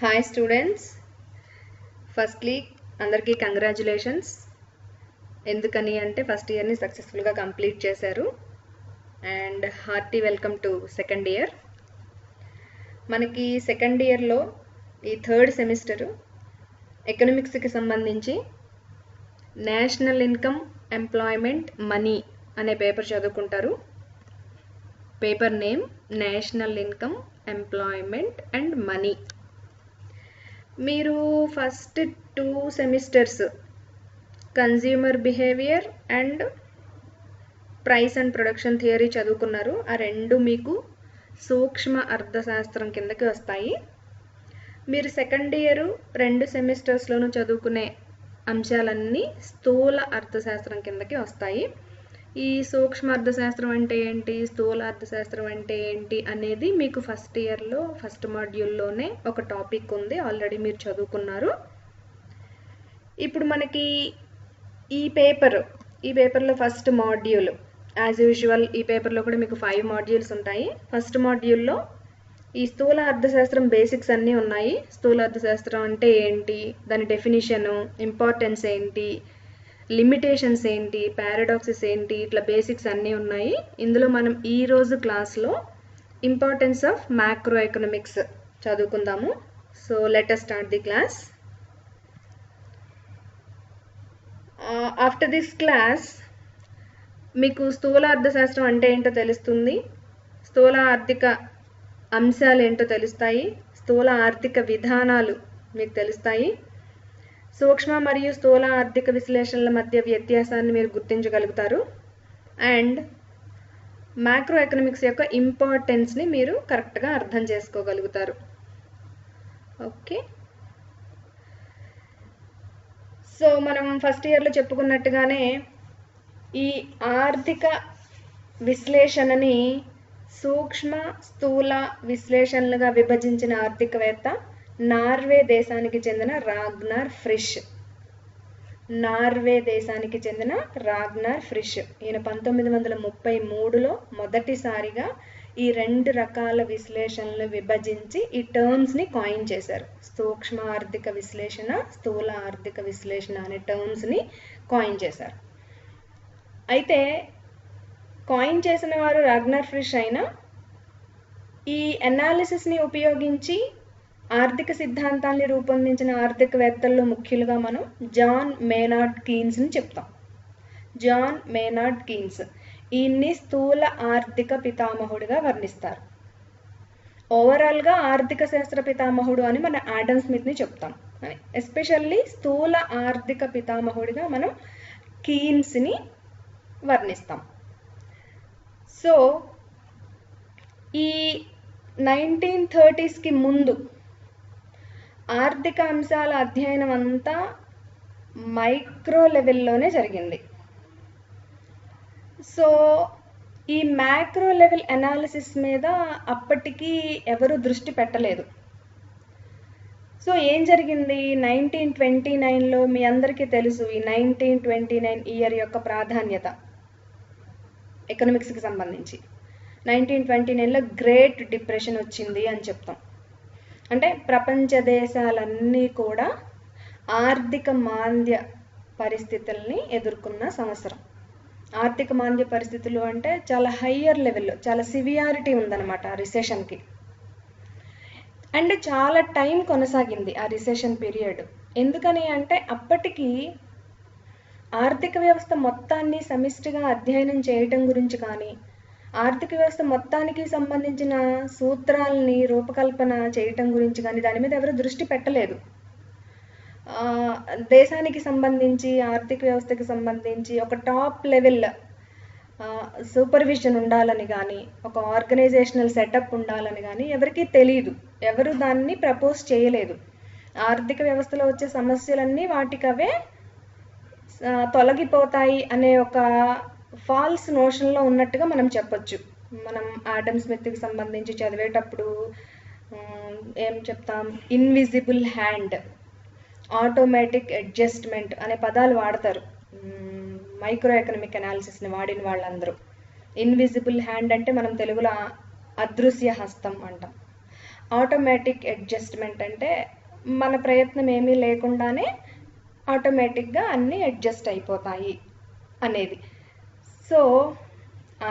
Hi students, firstly అందరికీ congratulations. ఎందుకని అంటే ఫస్ట్ ఇయర్ని సక్సెస్ఫుల్గా కంప్లీట్ చేశారు and hearty welcome to second year. మనకి సెకండ్ ఇయర్లో ఈ థర్డ్ సెమిస్టరు ఎకనామిక్స్కి సంబంధించి నేషనల్ ఇన్కమ్, ఎంప్లాయ్మెంట్, మనీ అనే పేపర్ చదువుకుంటారు. Paper name national income, employment and money. మీరు first 2 semesters consumer behaviour and price and production theory చదువుకున్నారు. ఆ రెండు మీకు సూక్ష్మ అర్థశాస్త్రం కిందకి వస్తాయి. మీరు సెకండ్ ఇయర్ 2 సెమిస్టర్స్లోనూ చదువుకునే అంశాలన్నీ స్థూల అర్థశాస్త్రం కిందకి వస్తాయి. ఈ సూక్ష్మ అర్థశాస్త్రం అంటే ఏంటి, స్థూల అర్థశాస్త్రం అంటే ఏంటి అనేది మీకు ఫస్ట్ ఇయర్లో ఫస్ట్ మాడ్యూల్లోనే ఒక టాపిక్ ఉంది, ఆల్రెడీ మీరు చదువుకున్నారు. ఇప్పుడు మనకి ఈ పేపర్లో ఫస్ట్ మాడ్యూల్ యాజ్ యూజువల్ ఈ పేపర్లో కూడా మీకు 5 మాడ్యూల్స్ ఉంటాయి. ఫస్ట్ మాడ్యూల్లో ఈ స్థూల అర్థశాస్త్రం బేసిక్స్ అన్నీ ఉన్నాయి. స్థూల అర్థశాస్త్రం అంటే ఏంటి, దాని డెఫినిషను, ఇంపార్టెన్స్ ఏంటి, లిమిటేషన్స్ ఏంటి, పారాడాక్సెస్ ఏంటి, ఇట్లా బేసిక్స్ అన్నీ ఉన్నాయి. ఇందులో మనం ఈరోజు క్లాస్లో ఇంపార్టెన్స్ ఆఫ్ మ్యాక్రో ఎకనామిక్స్ చదువుకుందాము. So let us start the class. After this class మీకు స్థూల అర్థశాస్త్రం అంటే ఏంటో తెలుస్తుంది, స్థూల ఆర్థిక అంశాలు ఏంటో తెలుస్తాయి, స్థూల ఆర్థిక విధానాలు మీకు తెలుస్తాయి, సూక్ష్మ మరియు స్థూల ఆర్థిక విశ్లేషణల మధ్య వ్యత్యాసాన్ని మీరు గుర్తించగలుగుతారు అండ్ మ్యాక్రో ఎకనామిక్స్ యొక్క ఇంపార్టెన్స్ని మీరు కరెక్ట్గా అర్థం చేసుకోగలుగుతారు. ఓకే, సో మనం ఫస్ట్ ఇయర్లో చెప్పుకున్నట్టుగానే ఈ ఆర్థిక విశ్లేషణని సూక్ష్మ స్థూల విశ్లేషణలుగా విభజించిన ఆర్థికవేత్త నార్వే దేశానికి చెందిన రాగ్నార్ ఫ్రిష్. ఈయన 1933లో మొదటిసారిగా ఈ 2 రకాల విశ్లేషణలు విభజించి ఈ టర్మ్స్ని కాయిన్ చేశారు. సూక్ష్మ ఆర్థిక విశ్లేషణ, స్థూల ఆర్థిక విశ్లేషణ అనే టర్మ్స్ని కాయిన్ చేశారు. అయితే కాయిన్ చేసిన వారు రాగ్నార్ ఫ్రిష్ అయినా ఈ అనాలిసిస్ని ఉపయోగించి ఆర్థిక సిద్ధాంతాన్ని రూపొందించిన ఆర్థికవేత్తల్లో ముఖ్యులుగా మనం జాన్ మేనార్డ్ కీన్స్ని చెప్తాం. జాన్ మేనార్డ్ కీన్స్ ఈయన్ని స్థూల ఆర్థిక పితామహుడిగా వర్ణిస్తారు. ఓవరాల్గా ఆర్థిక శాస్త్ర పితామహుడు అని మన ఆడమ్ స్మిత్ని చెప్తాం. ఎస్పెషల్లీ స్థూల ఆర్థిక పితామహుడిగా మనం కీన్స్ని వర్ణిస్తాం. సో ఈ 1930స్కి ముందు ఆర్థిక అంశాల అధ్యయనం అంతా మైక్రో లెవెల్లోనే జరిగింది. సో ఈ మ్యాక్రో లెవెల్ అనాలిసిస్ మీద అప్పటికి ఎవరు దృష్టి పెట్టలేదు. సో ఏం జరిగింది, 1929లో మీ అందరికీ తెలుసు ఈ 1929 ఇయర్ యొక్క ప్రాధాన్యత ఎకనామిక్స్కి సంబంధించి. 1929లో గ్రేట్ డిప్రెషన్ వచ్చింది అని చెప్తాం. అంటే ప్రపంచ దేశాలన్నీ కూడా ఆర్థిక మాంద్య పరిస్థితుల్ని ఎదుర్కొన్న సంవత్సరం. ఆర్థిక మాంద్య పరిస్థితులు అంటే చాలా హయ్యర్ లెవెల్లో, చాలా సివియారిటీ ఉందన్నమాట ఆ రిసెషన్కి. అండ్ చాలా టైం కొనసాగింది ఆ రిసెషన్ పీరియడ్. ఎందుకని అంటే అప్పటికి ఆర్థిక వ్యవస్థ మొత్తాన్ని సమిష్టిగా అధ్యయనం చేయటం గురించి కానీ, ఆర్థిక వ్యవస్థ మొత్తానికి సంబంధించిన సూత్రాలని రూపకల్పన చేయటం గురించి కానీ దాని మీద ఎవరు దృష్టి పెట్టలేదు. దేశానికి సంబంధించి, ఆర్థిక వ్యవస్థకి సంబంధించి ఒక టాప్ లెవెల్ సూపర్విజన్ ఉండాలని కానీ, ఒక ఆర్గనైజేషనల్ సెటప్ ఉండాలని కానీ ఎవరికీ తెలియదు. ఎవరు దాన్ని ప్రపోజ్ చేయలేదు. ఆర్థిక వ్యవస్థలో వచ్చే సమస్యలన్నీ వాటికవే తొలగిపోతాయి అనే ఒక ఫాల్స్ నోషన్లో ఉన్నట్టుగా మనం చెప్పొచ్చు. మనం ఆడమ్ స్మిత్కి సంబంధించి చదివేటప్పుడు ఏం చెప్తాం, ఇన్విజిబుల్ హ్యాండ్, ఆటోమేటిక్ అడ్జస్ట్మెంట్ అనే పదాలు వాడతారు మైక్రో ఎకనామిక్ అనాలిసిస్ని వాడిన వాళ్ళందరూ. ఇన్విజిబుల్ హ్యాండ్ అంటే మనం తెలుగులో అదృశ్య హస్తం అంటాం. ఆటోమేటిక్ అడ్జస్ట్మెంట్ అంటే మన ప్రయత్నం ఏమీ లేకుండానే ఆటోమేటిక్గా అన్నీ అడ్జస్ట్ అయిపోతాయి అనేది. సో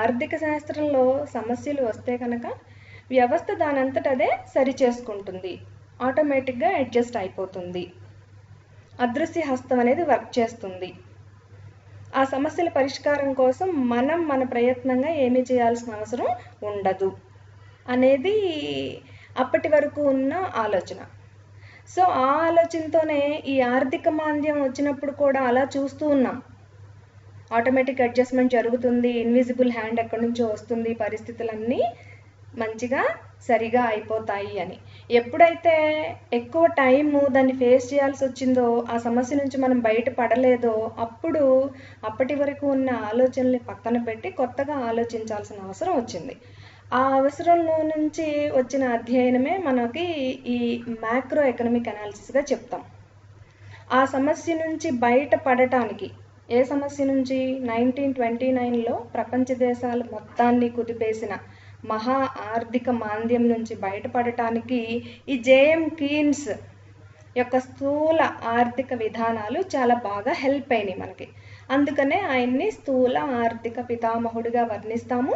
ఆర్థిక శాస్త్రంలో సమస్యలు వస్తే కనుక వ్యవస్థ దానంతట అదే సరి చేసుకుంటుంది, ఆటోమేటిక్గా అడ్జస్ట్ అయిపోతుంది. అదృశ్య హస్తం అనేది వర్క్ చేస్తుంది. ఆ సమస్యల పరిష్కారం కోసం మనం మన ప్రయత్నంగా ఏమీ చేయాల్సిన అవసరం ఉండదు అనేది అప్పటి వరకు ఉన్న ఆలోచన. సో ఆ ఆలోచనతోనే ఈ ఆర్థిక మాంద్యం వచ్చినప్పుడు కూడా అలా చూస్తూ ఉన్నాం. ఆటోమేటిక్ అడ్జస్ట్మెంట్ జరుగుతుంది, ఇన్విజిబుల్ హ్యాండ్ ఎక్కడి నుంచో వస్తుంది, పరిస్థితులన్నీ మంచిగా సరిగా అయిపోతాయి అని. ఎప్పుడైతే ఎక్కువ టైము దాన్ని ఫేస్ చేయాల్సి వచ్చిందో, ఆ సమస్య నుంచి మనం బయటపడలేదో, అప్పుడు అప్పటి వరకు ఉన్న ఆలోచనల్ని పక్కన పెట్టి కొత్తగా ఆలోచించాల్సిన అవసరం వచ్చింది. ఆ అవసరంలో నుంచి వచ్చిన అధ్యయనమే మనకి ఈ మ్యాక్రో ఎకనామిక్ అనాలిసిస్గా చెప్తాం. ఆ సమస్య నుంచి బయటపడటానికి, ఏ సమస్య నుంచి 1929లో ప్రపంచ దేశాలు మొత్తాన్ని కుదిపేసిన మహా ఆర్థిక మాంద్యం నుంచి బయటపడటానికి ఈ జేఎం కీన్స్ యొక్క స్థూల ఆర్థిక విధానాలు చాలా బాగా హెల్ప్ అయినాయి మనకి. అందుకనే ఆయన్ని స్థూల ఆర్థిక పితామహుడిగా వర్ణిస్తాము.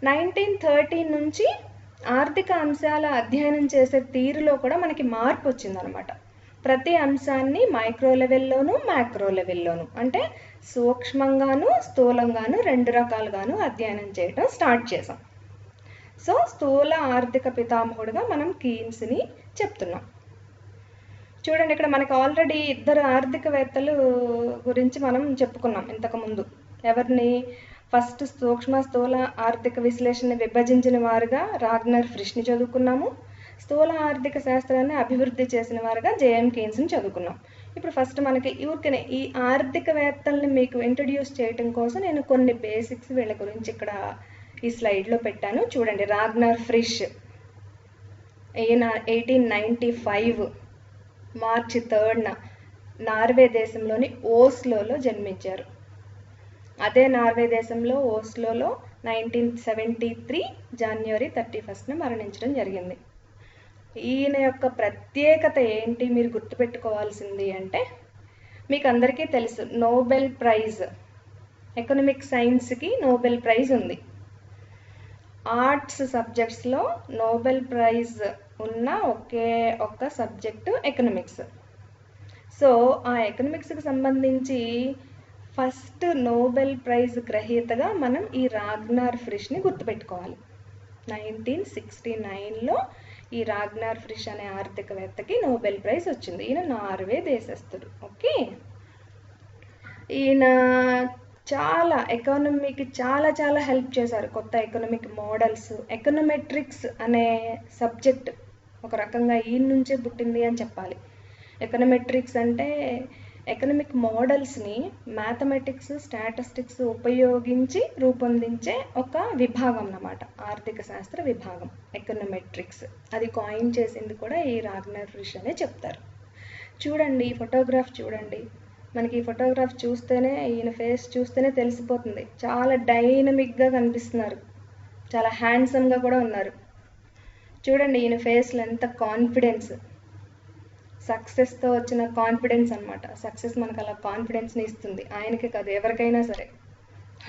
1930 నుంచి ఆర్థిక అంశాల అధ్యయనం చేసే తీరులో కూడా మనకి మార్పు వచ్చిందనమాట. ప్రతి అంశాన్ని మైక్రో లెవెల్లోను మ్యాక్రో లెవెల్లోను, అంటే సూక్ష్మంగాను స్థూలంగాను రెండు రకాలుగాను అధ్యయనం చేయడం స్టార్ట్ చేసాం. సో స్థూల ఆర్థిక పితామహుడిగా మనం కీన్స్ని చెప్తున్నాం. చూడండి, ఇక్కడ మనకి ఆల్రెడీ ఇద్దరు ఆర్థికవేత్తలు గురించి మనం చెప్పుకున్నాం ఇంతకుముందు. ఎవరిని? ఫస్ట్ సూక్ష్మ స్థూల ఆర్థిక విశ్లేషణ విభజించిన వారుగా రాగ్నర్ ఫ్రిష్ని చదువుకున్నాము. స్థూల ఆర్థిక శాస్త్రాన్ని అభివృద్ధి చేసిన వారుగా జేఎం కీన్స్ని చదువుకున్నాం. ఇప్పుడు ఫస్ట్ మనకి ఊరికనే ఈ ఆర్థికవేత్తల్ని మీకు ఇంట్రడ్యూస్ చేయటం కోసం నేను కొన్ని బేసిక్స్ వీళ్ళ గురించి ఇక్కడ ఈ స్లైడ్లో పెట్టాను. చూడండి, రాగ్నర్ ఫ్రిష్ ఈయన 1895 మార్చి 3న నార్వే దేశంలోని ఓస్లోలో జన్మించారు. అదే నార్వే దేశంలో ఓస్లోలో 1973 జనవరి 31న మరణించడం జరిగింది. ఈయన యొక్క ప్రత్యేకత ఏంటి మీరు గుర్తుపెట్టుకోవాల్సింది అంటే, మీకు అందరికీ తెలుసు నోబెల్ ప్రైజ్, ఎకనామిక్ సైన్స్కి నోబెల్ ప్రైజ్ ఉంది. ఆర్ట్స్ సబ్జెక్ట్స్లో నోబెల్ ప్రైజ్ ఉన్న ఒకే ఒక్క సబ్జెక్టు ఎకనామిక్స్. సో ఆ ఎకనామిక్స్కి సంబంధించి ఫస్ట్ నోబెల్ ప్రైజ్ గ్రహీతగా మనం ఈ రాగ్నర్ ఫ్రిష్ని గుర్తుపెట్టుకోవాలి. 1969లో ఈ రాగ్నర్ ఫ్రిష్ అనే ఆర్థికవేత్తకి నోబెల్ ప్రైజ్ వచ్చింది. ఈయన నార్వే దేశస్థుడు. ఓకే, ఈయన చాలా ఎకానమీకి చాలా చాలా హెల్ప్ చేశారు. కొత్త ఎకనామిక్ మోడల్స్, ఎకనోమెట్రిక్స్ అనే సబ్జెక్ట్ ఒక రకంగా ఈయన నుంచే పుట్టింది అని చెప్పాలి. ఎకనోమెట్రిక్స్ అంటే ఎకనామిక్ మోడల్స్ని మ్యాథమెటిక్స్, స్టాటిస్టిక్స్ ఉపయోగించి రూపొందించే ఒక విభాగం అన్నమాట, ఆర్థిక శాస్త్ర విభాగం ఎకనోమెట్రిక్స్. అది కాయిన్ చేసింది కూడా ఈ రాగ్నర్ ఫ్రిష్ అనే చెప్తారు. చూడండి, ఈ ఫోటోగ్రాఫ్ చూడండి. మనకి ఈ ఫోటోగ్రాఫ్ చూస్తేనే, ఈయన ఫేస్ చూస్తేనే తెలిసిపోతుంది. చాలా డైనమిక్గా కనిపిస్తున్నారు, చాలా హ్యాండ్సమ్గా కూడా ఉన్నారు. చూడండి ఈయన ఫేస్లో ఎంత కాన్ఫిడెన్స్, సక్సెస్తో వచ్చిన కాన్ఫిడెన్స్ అనమాట. సక్సెస్ మనకు అలా కాన్ఫిడెన్స్ని ఇస్తుంది, ఆయనకి కాదు ఎవరికైనా సరే.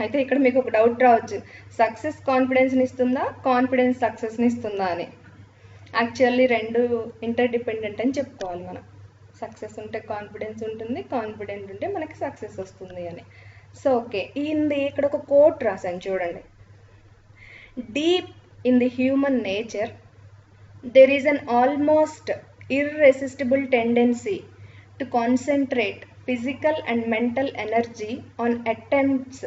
అయితే ఇక్కడ మీకు ఒక డౌట్ రావచ్చు, సక్సెస్ కాన్ఫిడెన్స్ని ఇస్తుందా, కాన్ఫిడెన్స్ సక్సెస్ని ఇస్తుందా అని. యాక్చువల్లీ రెండు ఇంటర్డిపెండెంట్ అని చెప్పుకోవాలి మనం. సక్సెస్ ఉంటే కాన్ఫిడెన్స్ ఉంటుంది, కాన్ఫిడెంట్ ఉంటే మనకి సక్సెస్ వస్తుంది అని. సో ఓకే, ఈయనది ఇక్కడ ఒక కోట్ రాశాను చూడండి. Deep in the human nature there is an almost irresistible tendency to concentrate physical and mental energy on attempts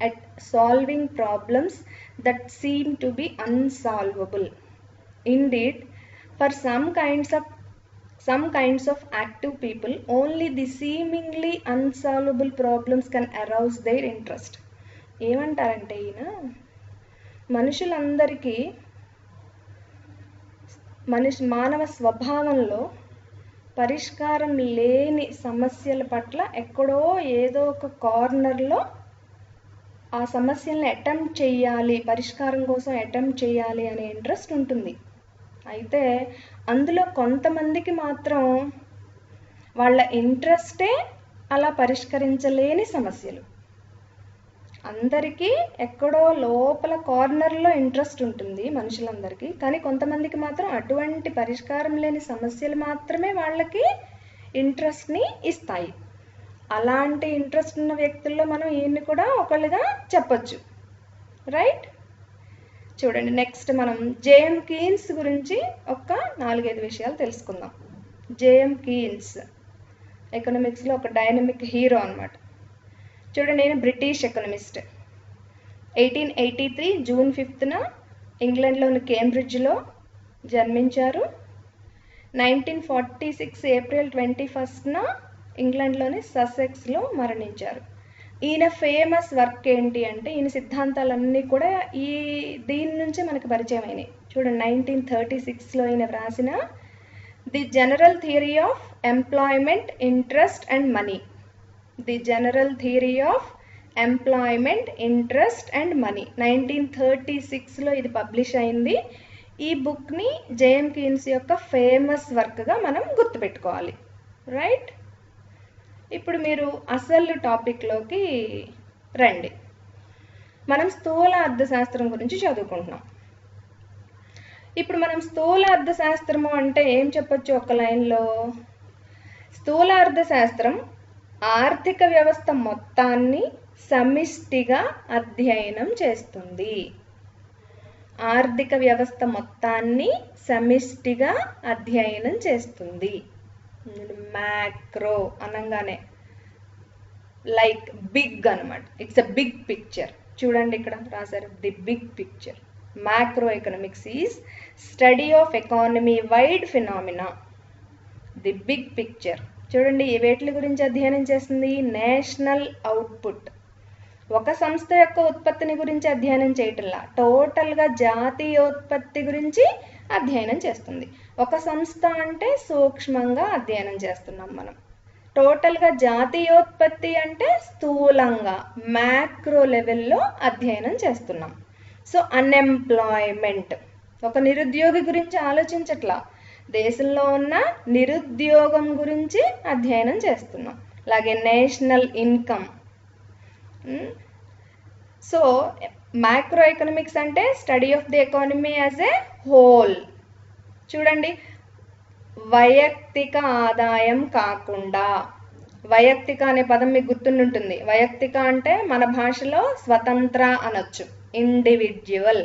at solving problems that seem to be unsolvable. Indeed, for some kinds of active people, only the seemingly unsolvable problems can arouse their interest. ఏమంటారంటే ఈయన, మనుషులందరికీ మానవ స్వభావంలో పరిష్కారం లేని సమస్యల పట్ల ఎక్కడో ఏదో ఒక కార్నర్లో ఆ సమస్యల్ని అటెంప్ట్ చేయాలి, పరిష్కారం కోసం అటెంప్ట్ చేయాలి అనే ఇంట్రెస్ట్ ఉంటుంది. అయితే అందులో కొంతమందికి మాత్రం వాళ్ళ ఇంట్రెస్టే అలా పరిష్కరించలేని సమస్యలు. అందరికీ ఎక్కడో లోపల కార్నర్లో ఇంట్రెస్ట్ ఉంటుంది మనుషులందరికీ, కానీ కొంతమందికి మాత్రం అటువంటి పరిష్కారం లేని సమస్యలు మాత్రమే వాళ్ళకి ఇంట్రెస్ట్ని ఇస్తాయి. అలాంటి ఇంట్రెస్ట్ ఉన్న వ్యక్తుల్లో మనం ఈయన్ని కూడా ఒకళ్ళుగా చెప్పొచ్చు, రైట్? చూడండి, నెక్స్ట్ మనం జేఎం కీన్స్ గురించి ఒక 4-5 విషయాలు తెలుసుకుందాం. జేఎం కీన్స్ ఎకనామిక్స్లో ఒక డైనమిక్ హీరో అన్నమాట. చూడండి, నేను బ్రిటిష్ ఎకనమిస్ట్. 1883 జూన్ 5న ఇంగ్లాండ్లోని కేంబ్రిడ్జ్లో జన్మించారు. 1946 ఏప్రిల్ 21న ఇంగ్లాండ్లోని ససెక్స్లో మరణించారు. ఈయన ఫేమస్ వర్క్ ఏంటి అంటే, ఈయన సిద్ధాంతాలన్నీ కూడా దీని నుంచే మనకు పరిచయం అయినాయి. చూడండి, 1936లో ఈయన వ్రాసిన the general theory of employment, interest and money. The general theory of employment, interest and money 1936లో ఇది పబ్లిష్ అయింది. ఈ బుక్ని జేఎం కీన్స్ యొక్క ఫేమస్ వర్క్గా మనం గుర్తుపెట్టుకోవాలి, రైట్? ఇప్పుడు మీరు అసలు టాపిక్లోకి రండి. మనం స్థూల అర్థశాస్త్రం గురించి చదువుకుంటున్నాం. ఇప్పుడు మనం స్థూల అర్థశాస్త్రము అంటే ఏం చెప్పొచ్చు ఒక లైన్లో? స్థూల అర్థశాస్త్రం ఆర్థిక వ్యవస్థ మొత్తాన్ని సమిష్టిగా అధ్యయనం చేస్తుంది. ఆర్థిక వ్యవస్థ మొత్తాన్ని సమిష్టిగా అధ్యయనం చేస్తుంది. మ్యాక్రో అనగానే లైక్ బిగ్ అనమాట. It's a big picture. చూడండి, ఇక్కడ రాశారు the big picture. Macro economics is study of economy wide phenomena. The big picture. చూడండి, ఈ వేట్ల గురించి అధ్యయనం చేస్తుంది. నేషనల్ అవుట్పుట్, ఒక సంస్థ యొక్క ఉత్పత్తిని గురించి అధ్యయనం చేయటంలా టోటల్గా జాతీయోత్పత్తి గురించి అధ్యయనం చేస్తుంది. ఒక సంస్థ అంటే సూక్ష్మంగా అధ్యయనం చేస్తున్నాం మనం. టోటల్గా జాతీయోత్పత్తి అంటే స్థూలంగా మ్యాక్రో లెవెల్లో అధ్యయనం చేస్తున్నాం. సో అన్ఎంప్లాయ్మెంట్, ఒక నిరుద్యోగి గురించి ఆలోచించట్లా, దేశంలో ఉన్న నిరుద్యోగం గురించి అధ్యయనం చేస్తున్నాం. అలాగే national income. So macro economics అంటే study of the economy as a whole. చూడండి, వైయక్తిక ఆదాయం కాకుండా, వైయక్తిక అనే పదం మీకు గుర్తుంటుంది. వైయక్తిక అంటే మన భాషలో స్వతంత్ర అనొచ్చు, ఇండివిడ్యువల్.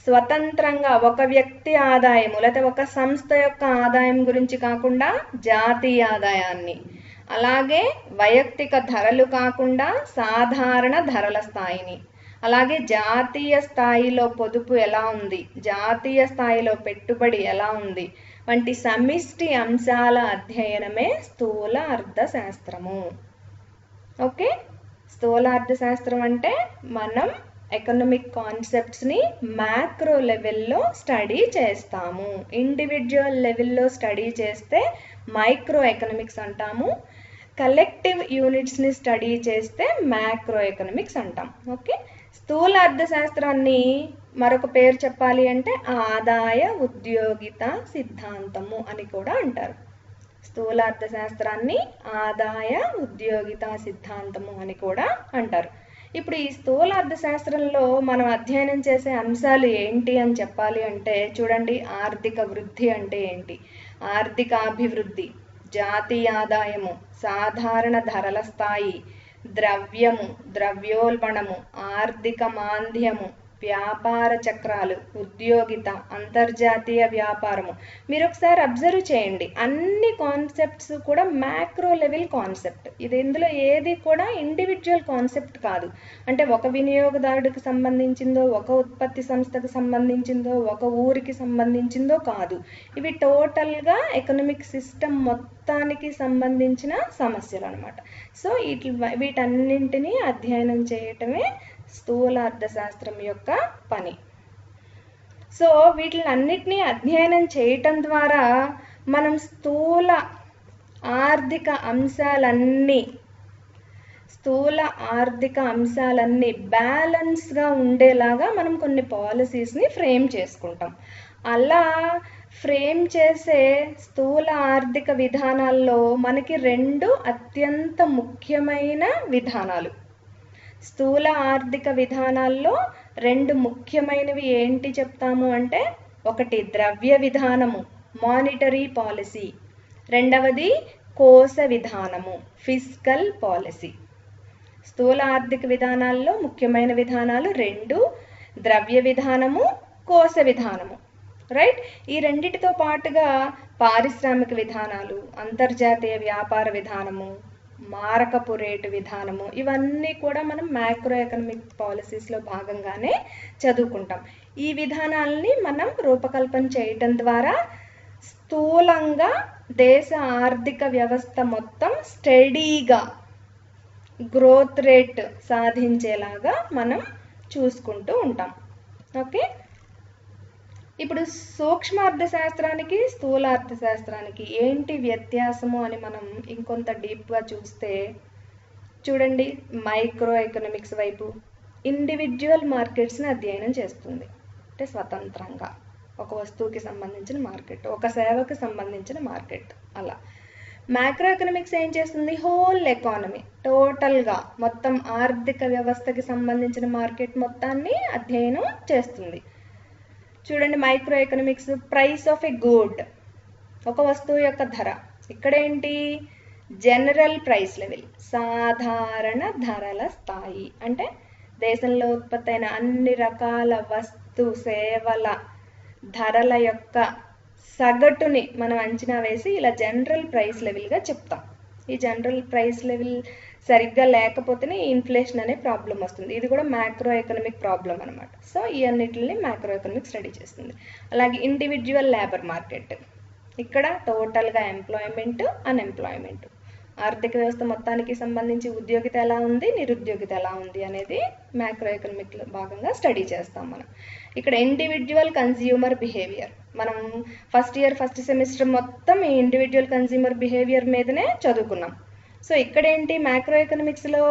స్వతంత్రంగా ఒక వ్యక్తి ఆదాయము లేదా ఒక సంస్థ యొక్క ఆదాయం గురించి కాకుండా జాతీయ ఆదాయాన్ని, అలాగే వైయక్తిక ధరలు కాకుండా సాధారణ ధరల స్థాయిని, అలాగే జాతీయ స్థాయిలో పొదుపు ఎలా ఉంది, జాతీయ స్థాయిలో పెట్టుబడి ఎలా ఉంది వంటి సమిష్టి అంశాల అధ్యయనమే స్థూల అర్థశాస్త్రము. ఓకే, స్థూల అర్థశాస్త్రం అంటే మనం ఎకనామిక్ కాన్సెప్ట్స్ని మ్యాక్రో లెవెల్లో స్టడీ చేస్తాము. ఇండివిజువల్ లెవెల్లో స్టడీ చేస్తే మైక్రో ఎకనామిక్స్ అంటాము. కలెక్టివ్ యూనిట్స్ని స్టడీ చేస్తే మ్యాక్రో ఎకనామిక్స్ అంటాం. ఓకే, స్థూల అర్థశాస్త్రాన్ని మరొక పేరు చెప్పాలి అంటే ఆదాయ ఉద్యోగిత సిద్ధాంతము అని కూడా అంటారు. స్థూల అర్థశాస్త్రాన్ని ఆదాయ ఉద్యోగిత సిద్ధాంతము అని కూడా అంటారు. ఇప్పుడు ఈ స్థూల అర్థశాస్త్రంలో మనం అధ్యయనం చేసే అంశాలు ఏంటి అని చెప్పాలి అంటే, చూడండి, ఆర్థిక వృద్ధి అంటే ఏంటి, ఆర్థిక అభివృద్ధి, జాతీయ ఆదాయము, సాధారణ ధరల స్థాయి, ద్రవ్యము, ద్రవ్యోల్బణము, ఆర్థిక మాంద్యము, వ్యాపార చక్రాలు, ఉద్యోగిత, అంతర్జాతీయ వ్యాపారము. మీరు ఒకసారి అబ్జర్వ్ చేయండి, అన్ని కాన్సెప్ట్స్ కూడా మ్యాక్రో లెవెల్ కాన్సెప్ట్. ఇది ఇందులో ఏది కూడా ఇండివిజువల్ కాన్సెప్ట్ కాదు. అంటే ఒక వినియోగదారుడికి సంబంధించిందో, ఒక ఉత్పత్తి సంస్థకు సంబంధించిందో, ఒక ఊరికి సంబంధించిందో కాదు. ఇవి టోటల్గా ఎకనామిక్ సిస్టమ్ మొత్తానికి సంబంధించిన సమస్యలు అనమాట. సో వీటన్నింటినీ అధ్యయనం చేయటమే స్థూల అర్థశాస్త్రం యొక్క పని. సో వీటిలన్నిటినీ అధ్యయనం చేయటం ద్వారా మనం స్థూల ఆర్థిక అంశాలన్నీ బ్యాలెన్స్గా ఉండేలాగా మనం కొన్ని పాలసీస్ని ఫ్రేమ్ చేసుకుంటాం. అలా ఫ్రేమ్ చేసే స్థూల ఆర్థిక విధానాల్లో మనకి 2 అత్యంత ముఖ్యమైన విధానాలు. స్థూల ఆర్థిక విధానాల్లో 2 ముఖ్యమైనవి ఏంటి చెప్తాము అంటే, ఒకటి ద్రవ్య విధానము, మానిటరీ పాలసీ, రెండవది కోశ విధానము, ఫిస్కల్ పాలసీ. స్థూల ఆర్థిక విధానాల్లో ముఖ్యమైన విధానాలు 2, ద్రవ్య విధానము, కోశ విధానము. రైట్? ఈ రెండిటితో పాటుగా పారిశ్రామిక విధానాలు, అంతర్జాతీయ వ్యాపార విధానము, మారకపు రేటు విధానము, ఇవన్నీ కూడా మనం మ్యాక్రో ఎకనామిక్ పాలసీస్లో భాగంగానే చదువుకుంటాం. ఈ విధానాలని మనం రూపకల్పన చేయటం ద్వారా స్థూలంగా దేశ ఆర్థిక వ్యవస్థ మొత్తం స్టడీగా గ్రోత్ రేట్ సాధించేలాగా మనం చూసుకుంటూ ఉంటాం. ఓకే, ఇప్పుడు సూక్ష్మ అర్థశాస్త్రానికి స్థూల అర్థశాస్త్రానికి ఏంటి వ్యత్యాసము అని మనం ఇంకొంత డీప్గా చూస్తే, చూడండి, మైక్రో ఎకనామిక్స్ వైపు ఇండివిజువల్ మార్కెట్స్ని అధ్యయనం చేస్తుంది. అంటే స్వతంత్రంగా ఒక వస్తువుకి సంబంధించిన మార్కెట్, ఒక సేవకి సంబంధించిన మార్కెట్. అలా మ్యాక్రో ఎకనామిక్స్ ఏం చేస్తుంది? హోల్ ఎకానమీ, టోటల్గా మొత్తం ఆర్థిక వ్యవస్థకి సంబంధించిన మార్కెట్ మొత్తాన్ని అధ్యయనం చేస్తుంది. చూడండి, micro economics price of a good, ఒక వస్తువు యొక్క ధర. ఇక్కడేంటి? జనరల్ ప్రైస్ లెవెల్, సాధారణ ధరల స్థాయి. అంటే దేశంలో ఉత్పత్తి అయిన అన్ని రకాల వస్తు సేవల ధరల యొక్క సగటుని మనం అంచనా వేసి ఇలా జనరల్ ప్రైస్ లెవెల్గా చెప్తాం. ఈ జనరల్ ప్రైస్ లెవెల్ సరిగ్గా లేకపోతేనే ఇన్ఫ్లేషన్ అనే ప్రాబ్లం వస్తుంది. ఇది కూడా మ్యాక్రో ఎకనామిక్ ప్రాబ్లం అనమాట. సో ఈ అన్నిటిని మ్యాక్రో ఎకనామిక్ స్టడీ చేస్తుంది. అలాగే ఇండివిజువల్ లేబర్ మార్కెట్, ఇక్కడ టోటల్గా ఎంప్లాయ్మెంట్, అన్ఎంప్లాయ్మెంట్, ఆర్థిక వ్యవస్థ మొత్తానికి సంబంధించి ఉద్యోగిత ఎలా ఉంది, నిరుద్యోగిత ఎలా ఉంది అనేది మ్యాక్రో ఎకనామిక్లో భాగంగా స్టడీ చేస్తాం మనం. ఇక్కడ ఇండివిజువల్ కన్స్యూమర్ బిహేవియర్, మనం ఫస్ట్ ఇయర్ ఫస్ట్ సెమిస్టర్ మొత్తం ఈ ఇండివిజువల్ కన్స్యూమర్ బిహేవియర్ మీదనే చదువుకున్నాం. సో ఇక్కడేంటి? మ్యాక్రో ఎకనామిక్స్లో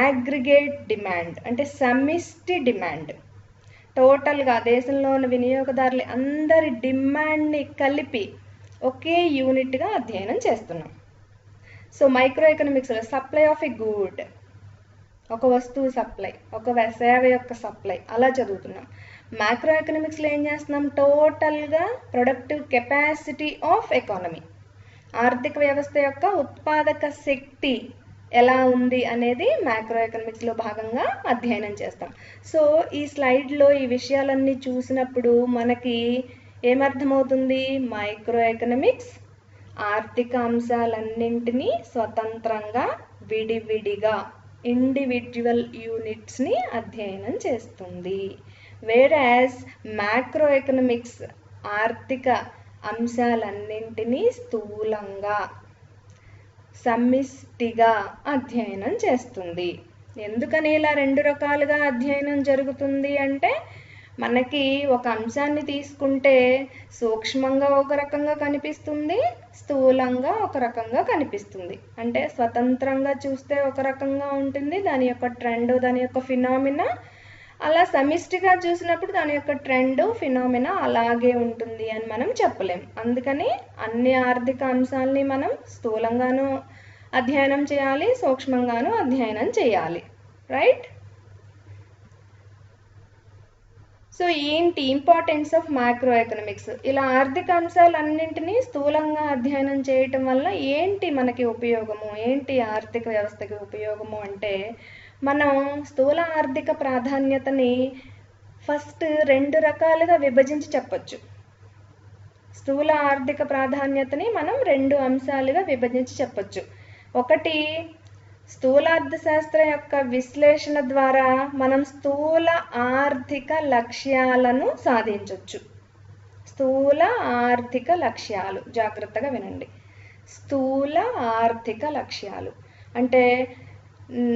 అగ్రిగేట్ డిమాండ్, అంటే సమిష్టి డిమాండ్, టోటల్గా దేశంలో ఉన్న వినియోగదారులు అందరి డిమాండ్ని కలిపి ఒకే యూనిట్గా అధ్యయనం చేస్తున్నాం. సో మైక్రో ఎకనామిక్స్లో సప్లై ఆఫ్ ఎ గుడ్, ఒక వస్తువు సప్లై, ఒక సేవ యొక్క సప్లై, అలా చదువుతున్నాం. మ్యాక్రో ఎకనామిక్స్లో ఏం చేస్తున్నాం? టోటల్గా ప్రొడక్టివ్ కెపాసిటీ ఆఫ్ ఎకానమీ, ఆర్థిక వ్యవస్థ యొక్క ఉత్పాదక శక్తి ఎలా ఉంది అనేది మ్యాక్రో ఎకనామిక్స్లో భాగంగా అధ్యయనం చేస్తాం. సో ఈ స్లైడ్లో ఈ విషయాలన్నీ చూసినప్పుడు మనకి ఏమర్థమవుతుంది? మైక్రో ఎకనామిక్స్ ఆర్థిక అంశాలన్నింటినీ స్వతంత్రంగా విడివిడిగా ఇండివిజువల్ యూనిట్స్ని అధ్యయనం చేస్తుంది. వేరాజ్ మ్యాక్రో ఎకనామిక్స్ ఆర్థిక అంశాలన్నింటినీ స్థూలంగా సమిష్టిగా అధ్యయనం చేస్తుంది. ఎందుకని ఇలా 2 రకాలుగా అధ్యయనం జరుగుతుంది అంటే, మనకి ఒక అంశాన్ని తీసుకుంటే సూక్ష్మంగా ఒక రకంగా కనిపిస్తుంది, స్థూలంగా ఒక రకంగా కనిపిస్తుంది. అంటే స్వతంత్రంగా చూస్తే ఒక రకంగా ఉంటుంది దాని యొక్క ట్రెండ్, దాని యొక్క ఫినామినా. అలా సమిష్టిగా చూసినప్పుడు దాని యొక్క ట్రెండ్, ఫినామినా అలాగే ఉంటుంది అని మనం చెప్పలేం. అందుకని అన్ని ఆర్థిక అంశాలని మనం స్థూలంగానూ అధ్యయనం చేయాలి, సూక్ష్మంగానూ అధ్యయనం చేయాలి. రైట్? సో ఏంటి ఇంపార్టెన్స్ ఆఫ్ మ్యాక్రో ఎకనామిక్స్? ఇలా ఆర్థిక అంశాలన్నింటినీ స్థూలంగా అధ్యయనం చేయటం వల్ల ఏంటి మనకి ఉపయోగము, ఏంటి ఆర్థిక వ్యవస్థకి ఉపయోగము అంటే, మనం స్థూల ఆర్థిక ప్రాధాన్యతని ఫస్ట్ 2 రకాలుగా విభజించి చెప్పచ్చు. స్థూల ఆర్థిక ప్రాధాన్యతని మనం 2 అంశాలుగా విభజించి చెప్పచ్చు. ఒకటి, స్థూలార్థశాస్త్రం యొక్క విశ్లేషణ ద్వారా మనం స్థూల ఆర్థిక లక్ష్యాలను సాధించవచ్చు. స్థూల ఆర్థిక లక్ష్యాలు, జాగ్రత్తగా వినండి. స్థూల ఆర్థిక లక్ష్యాలు అంటే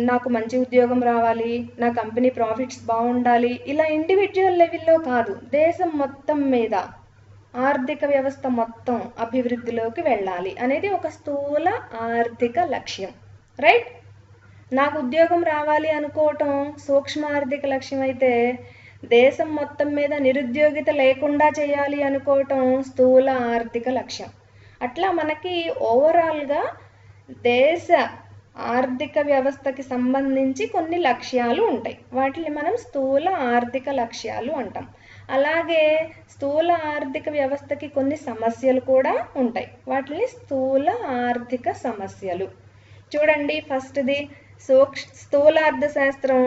నాకు మంచి ఉద్యోగం రావాలి, నా కంపెనీ ప్రాఫిట్స్ బాగుండాలి, ఇలా ఇండివిజువల్ లెవెల్లో కాదు, దేశం మొత్తం మీద ఆర్థిక వ్యవస్థ మొత్తం అభివృద్ధిలోకి వెళ్ళాలి అనేది ఒక స్థూల ఆర్థిక లక్ష్యం. రైట్? నాకు ఉద్యోగం రావాలి అనుకోవటం సూక్ష్మ ఆర్థిక లక్ష్యం అయితే, దేశం మొత్తం మీద నిరుద్యోగిత లేకుండా చేయాలి అనుకోవటం స్థూల ఆర్థిక లక్ష్యం. అట్లా మనకి ఓవరాల్గా దేశ ఆర్థిక వ్యవస్థకి సంబంధించి కొన్ని లక్ష్యాలు ఉంటాయి. వాటిని మనం స్థూల ఆర్థిక లక్ష్యాలు అంటాం. అలాగే స్థూల ఆర్థిక వ్యవస్థకి కొన్ని సమస్యలు కూడా ఉంటాయి. వాటిని స్థూల ఆర్థిక సమస్యలు. చూడండి, ఫస్ట్ది స్థూలార్థశాస్త్రం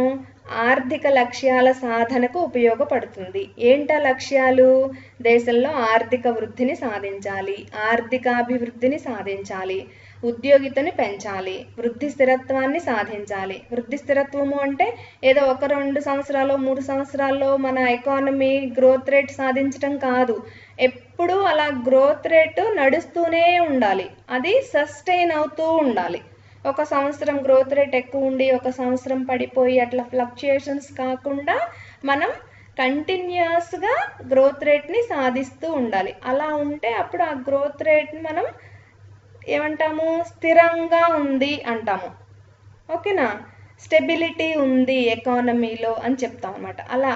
ఆర్థిక లక్ష్యాల సాధనకు ఉపయోగపడుతుంది. ఏంటా లక్ష్యాలు? దేశంలో ఆర్థిక వృద్ధిని సాధించాలి, ఆర్థికాభివృద్ధిని సాధించాలి, ఉద్యోగితని పెంచాలి, వృద్ధి స్థిరత్వాన్ని సాధించాలి. వృద్ధి స్థిరత్వము అంటే ఏదో 1-2 సంవత్సరాలు 3 సంవత్సరాల్లో మన ఎకానమీ గ్రోత్ రేట్ సాధించటం కాదు. ఎప్పుడూ అలా గ్రోత్ రేటు నడుస్తూనే ఉండాలి, అది సస్టైన్ అవుతూ ఉండాలి. ఒక సంవత్సరం గ్రోత్ రేట్ ఎక్కువ ఉండి ఒక సంవత్సరం పడిపోయి అట్లా ఫ్లక్చుయేషన్స్ కాకుండా మనం కంటిన్యూస్గా గ్రోత్ రేట్ని సాధిస్తూ ఉండాలి. అలా ఉంటే అప్పుడు ఆ గ్రోత్ రేట్ని మనం ఏమంటాము? స్థిరంగా ఉంది అంటాము. ఓకేనా? స్టెబిలిటీ ఉంది ఎకానమీలో అని చెప్తాం అన్నమాట. అలా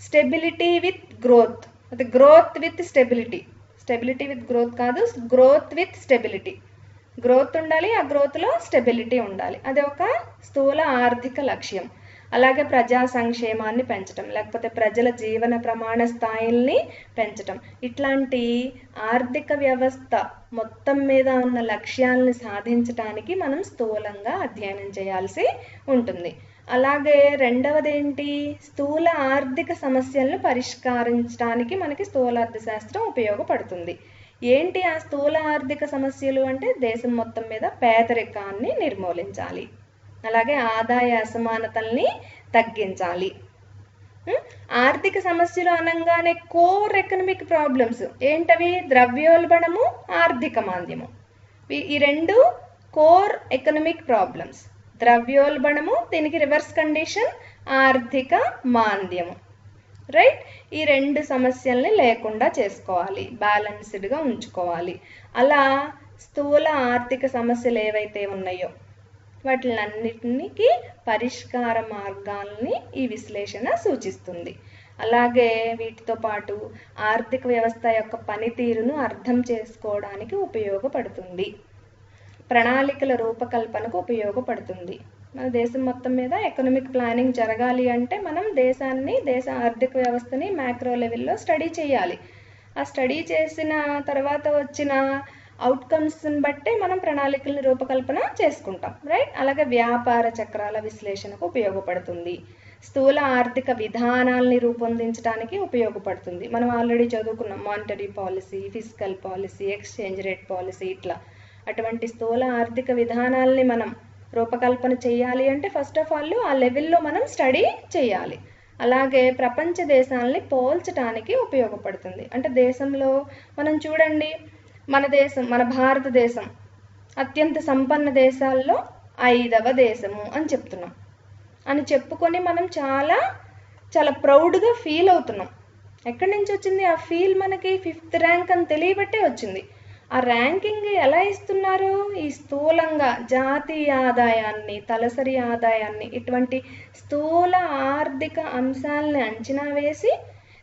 స్టెబిలిటీ విత్ గ్రోత్, అది growth with stability. Stability with growth కాదు, గ్రోత్ విత్ స్టెబిలిటీ. గ్రోత్ ఉండాలి, ఆ గ్రోత్లో స్టెబిలిటీ ఉండాలి. అది ఒక స్థూల ఆర్థిక లక్ష్యం. అలాగే ప్రజా సంక్షేమాన్ని పెంచడం, లేకపోతే ప్రజల జీవన ప్రమాణ స్థాయిల్ని పెంచడం, ఇట్లాంటి ఆర్థిక వ్యవస్థ మొత్తం మీద ఉన్న లక్ష్యాలను సాధించడానికి మనం స్థూలంగా అధ్యయనం చేయాల్సి ఉంటుంది. అలాగే రెండవది ఏంటి? స్థూల ఆర్థిక సమస్యలను పరిష్కరించడానికి మనకి స్థూలార్థశాస్త్రం ఉపయోగపడుతుంది. ఏంటి ఆ స్థూల ఆర్థిక సమస్యలు అంటే? దేశం మొత్తం మీద పేదరికాన్ని నిర్మూలించాలి, అలాగే ఆదాయ అసమానతల్ని తగ్గించాలి. ఆర్థిక సమస్యలు అనగానే కోర్ ఎకనమిక్ ప్రాబ్లమ్స్ ఏంటవి? ద్రవ్యోల్బణము, ఆర్థిక మాంద్యము. ఈ రెండు కోర్ ఎకనమిక్ ప్రాబ్లమ్స్. ద్రవ్యోల్బణము, దీనికి రివర్స్ కండిషన్ ఆర్థిక మాంద్యము. రైట్? ఈ రెండు సమస్యల్ని లేకుండా చేసుకోవాలి, బ్యాలెన్స్డ్గా ఉంచుకోవాలి. అలా స్థూల ఆర్థిక సమస్యలు ఏవైతే ఉన్నాయో వాటిలన్నిటికి పరిష్కార మార్గాల్ని ఈ విశ్లేషణ సూచిస్తుంది. అలాగే వీటితో పాటు ఆర్థిక వ్యవస్థ యొక్క పనితీరును అర్థం చేసుకోవడానికి ఉపయోగపడుతుంది, ప్రణాళికల రూపకల్పనకు ఉపయోగపడుతుంది. మన దేశం మొత్తం మీద ఎకనామిక్ ప్లానింగ్ జరగాలి అంటే మనం దేశ ఆర్థిక వ్యవస్థని మ్యాక్రో లెవెల్లో స్టడీ చేయాలి. ఆ స్టడీ చేసిన తర్వాత వచ్చిన అవుట్కమ్స్ని బట్టే మనం ప్రణాళికలను రూపకల్పన చేసుకుంటాం. రైట్? అలాగే వ్యాపార చక్రాల విశ్లేషణకు ఉపయోగపడుతుంది, స్థూల ఆర్థిక విధానాల్ని రూపొందించడానికి ఉపయోగపడుతుంది. మనం ఆల్రెడీ చదువుకున్నాం monetary policy, fiscal policy, exchange rate policy, ఇట్లా అటువంటి స్థూల ఆర్థిక విధానాల్ని మనం రూపకల్పన చేయాలి అంటే ఫస్ట్ ఆఫ్ ఆల్ ఆ లెవెల్లో మనం స్టడీ చేయాలి. అలాగే ప్రపంచ దేశాలని పోల్చడానికి ఉపయోగపడుతుంది. అంటే దేశంలో మనం చూడండి, మన భారతదేశం అత్యంత సంపన్న దేశాల్లో 5వ దేశము అని చెప్తున్నాం. అని చెప్పుకొని మనం చాలా చాలా ప్రౌడ్గా ఫీల్ అవుతున్నాం. ఎక్కడి నుంచి వచ్చింది ఆ ఫీల్? మనకి 5th ర్యాంక్ అని తెలియబట్టే వచ్చింది. ఆ ర్యాంకింగ్ ఎలా ఇస్తున్నారు? ఈ స్థూలంగా జాతీయ ఆదాయాన్ని, తలసరి ఆదాయాన్ని, ఇటువంటి స్థూల ఆర్థిక అంశాలని అంచనా వేసి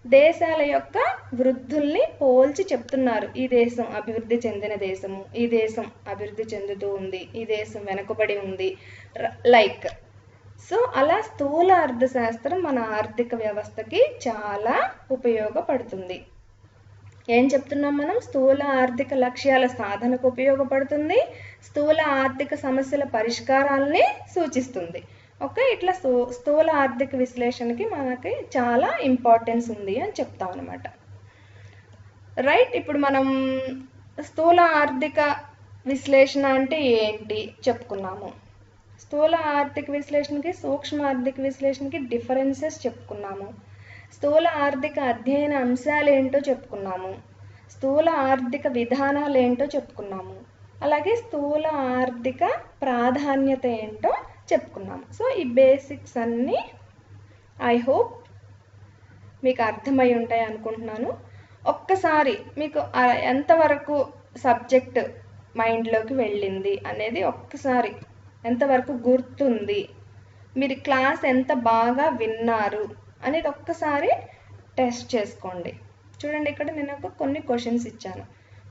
దేశాల యొక్క వృద్ధుల్ని పోల్చి చెప్తున్నారు. ఈ దేశం అభివృద్ధి చెందిన దేశము, ఈ దేశం అభివృద్ధి చెందుతూ ఉంది, ఈ దేశం వెనుకబడి ఉంది, లైక్. సో అలా స్థూల అర్థశాస్త్రం మన ఆర్థిక వ్యవస్థకి చాలా ఉపయోగపడుతుంది. ఏం చెప్తున్నాం మనం? స్థూల ఆర్థిక లక్ష్యాల సాధనకు ఉపయోగపడుతుంది, స్థూల ఆర్థిక సమస్యల పరిష్కారాలని సూచిస్తుంది. ఓకే, ఇట్లా స్థూల ఆర్థిక విశ్లేషణకి మనకి చాలా ఇంపార్టెన్స్ ఉంది అని చెప్తాం అనమాట. రైట్? ఇప్పుడు మనం స్థూల ఆర్థిక విశ్లేషణ అంటే ఏంటి చెప్పుకున్నాము. స్థూల ఆర్థిక విశ్లేషణకి సూక్ష్మ ఆర్థిక విశ్లేషణకి డిఫరెన్సెస్ చెప్పుకున్నాము. స్థూల ఆర్థిక అధ్యయన అంశాలు ఏంటో చెప్పుకున్నాము, స్థూల ఆర్థిక విధానాలు ఏంటో చెప్పుకున్నాము, అలాగే స్థూల ఆర్థిక ప్రాధాన్యత ఏంటో చెప్పుకున్నాము. సో ఈ బేసిక్స్ అన్నీ ఐ హోప్ మీకు అర్థమై ఉంటాయి అనుకుంటున్నాను. ఒక్కసారి మీకు ఎంతవరకు సబ్జెక్ట్ మైండ్లోకి వెళ్ళింది అనేది ఒక్కసారి ఎంతవరకు గుర్తుంది, మీరు క్లాస్ ఎంత బాగా విన్నారు అనేది ఒక్కసారి టెస్ట్ చేసుకోండి. చూడండి, ఇక్కడ నేను కొన్ని క్వశ్చన్స్ ఇచ్చాను.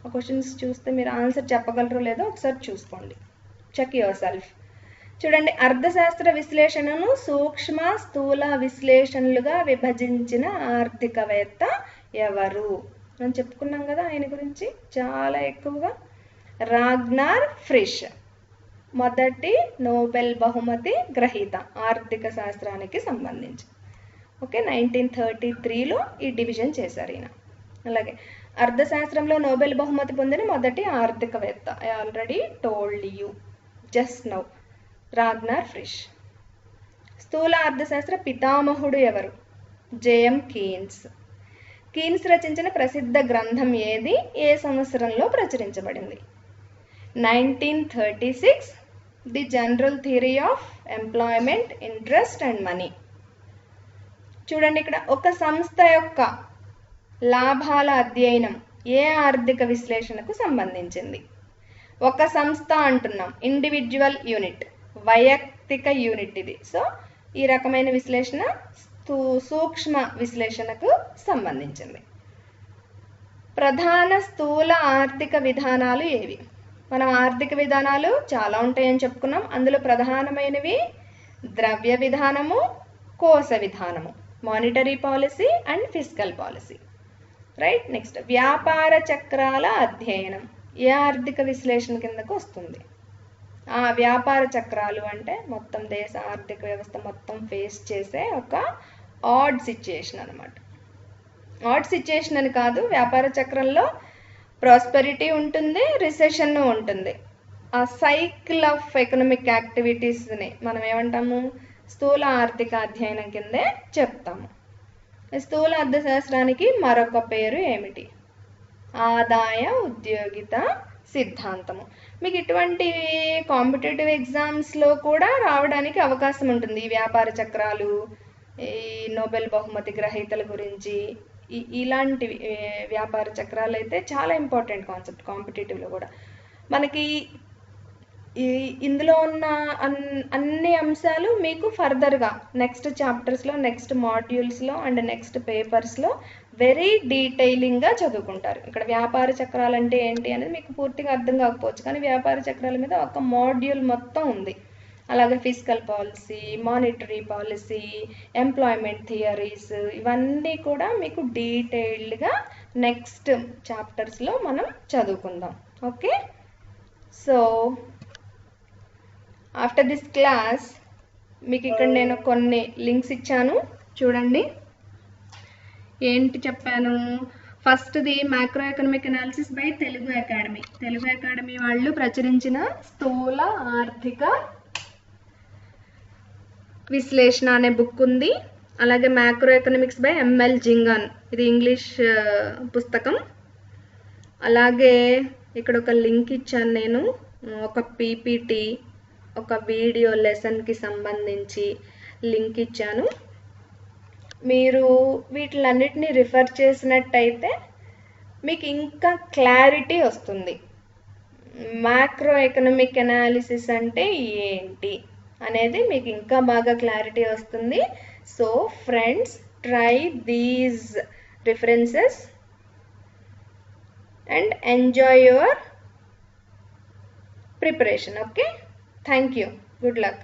ఆ క్వశ్చన్స్ చూస్తే మీరు ఆన్సర్ చెప్పగలరో లేదో ఒకసారి చూసుకోండి. Check yourself. చూడండి, అర్థశాస్త్ర విశ్లేషణను సూక్ష్మ స్థూల విశ్లేషణలుగా విభజించిన ఆర్థికవేత్త ఎవరు అని చెప్పుకున్నాం కదా. ఆయన గురించి చాలా ఎక్కువగా రాగ్నార్ ఫ్రిష్, మొదటి నోబెల్ బహుమతి గ్రహీత ఆర్థిక శాస్త్రానికి సంబంధించి. ఓకే, 1933లో ఈ డివిజన్ చేశారు ఈయన. అలాగే అర్థశాస్త్రంలో నోబెల్ బహుమతి పొందిన మొదటి ఆర్థికవేత్త, I already told you just now, Ragnar Frisch. స్థూల అర్థశాస్త్ర పితామహుడు ఎవరు? JM Keynes. కీన్స్ రచించిన ప్రసిద్ధ గ్రంథం ఏది? ఏ సంవత్సరంలో ప్రచురించబడింది? 1936, the general theory of employment, interest and money. చూడండి, ఇక్కడ ఒక సంస్థ యొక్క లాభాల అధ్యయనం ఏ ఆర్థిక విశ్లేషణకు సంబంధించింది? ఒక సంస్థ అంటున్నాం, ఇండివిజువల్ యూనిట్, వైయక్తిక యూనిట్ ఇది. సో ఈ రకమైన విశ్లేషణ సూక్ష్మ విశ్లేషణకు సంబంధించింది. ప్రధాన స్థూల ఆర్థిక విధానాలు ఏవి? మనం ఆర్థిక విధానాలు చాలా ఉంటాయని చెప్పుకున్నాం. అందులో ప్రధానమైనవి ద్రవ్య విధానము, కోశ విధానము, monetary policy and fiscal policy. Right. Next, వ్యాపార చక్రాల అధ్యయనం ఏ ఆర్థిక విశ్లేషణ కిందకు వస్తుంది? ఆ వ్యాపార చక్రాలు అంటే మొత్తం దేశ ఆర్థిక వ్యవస్థ మొత్తం ఫేస్ చేసే ఒక ఆడ్ సిచ్యుయేషన్ అనమాట. ఆడ్ సిచ్యుయేషన్ అని కాదు, వ్యాపార చక్రంలో ప్రాస్పెరిటీ ఉంటుంది, రిసెషన్ ఉంటుంది. ఆ సైకిల్ ఆఫ్ ఎకనామిక్ యాక్టివిటీస్ని మనం ఏమంటాము? స్థూల ఆర్థిక అధ్యయనం కిందే చెప్తాము. స్థూల అర్థశాస్త్రానికి మరొక పేరు ఏమిటి? ఆదాయ ఉద్యోగిత సిద్ధాంతము. మీకు ఇటువంటి కాంపిటేటివ్ ఎగ్జామ్స్లో కూడా రావడానికి అవకాశం ఉంటుంది. ఈ వ్యాపార చక్రాలు, ఈ నోబెల్ బహుమతి గ్రహీతల గురించి, ఇలాంటి వ్యాపార చక్రాలు అయితే చాలా ఇంపార్టెంట్ కాన్సెప్ట్ కాంపిటేటివ్లో కూడా. మనకి ఇందులో ఉన్న అన్ని అంశాలు మీకు ఫర్దర్గా నెక్స్ట్ చాప్టర్స్లో, నెక్స్ట్ మాడ్యూల్స్లో అండ్ నెక్స్ట్ పేపర్స్లో వెరీ డీటెయిలింగ్గా చదువుకుంటారు. ఇక్కడ వ్యాపార చక్రాలు అంటే ఏంటి అనేది మీకు పూర్తిగా అర్థం కాకపోవచ్చు, కానీ వ్యాపార చక్రాల మీద ఒక మాడ్యూల్ మొత్తం ఉంది. అలాగే fiscal policy, monetary policy, employment theories, ఇవన్నీ కూడా మీకు డీటెయిల్డ్గా నెక్స్ట్ చాప్టర్స్లో మనం చదువుకుందాం. Okay, so after this class మీకు ఇక్కడ నేను కొన్ని లింక్స్ ఇచ్చాను, చూడండి. ఏంటి చెప్పాను? ఫస్ట్ది macro economic analysis by Telugu academy. Telugu academy వాళ్ళు ప్రచురించిన స్థూల ఆర్థిక విశ్లేషణ అనే బుక్ ఉంది. అలాగే మ్యాక్రో ఎకనామిక్స్ బై ఎంఎల్ జింగాన్, ఇది ఇంగ్లీష్ పుస్తకం. అలాగే ఇక్కడ ఒక లింక్ ఇచ్చాను నేను, ఒక పీపీటీ, ఒక వీడియో లెసన్కి సంబంధించి లింక్ ఇచ్చాను. మీరు వీటిలన్నిటిని రిఫర్ చేసినట్టయితే మీకు ఇంకా క్లారిటీ వస్తుంది. మ్యాక్రో ఎకనామిక్ అనాలిసిస్ అంటే ఏంటి అనేది మీకు ఇంకా బాగా క్లారిటీ వస్తుంది. So friends, try these references and enjoy your preparation. Okay, thank you, good luck.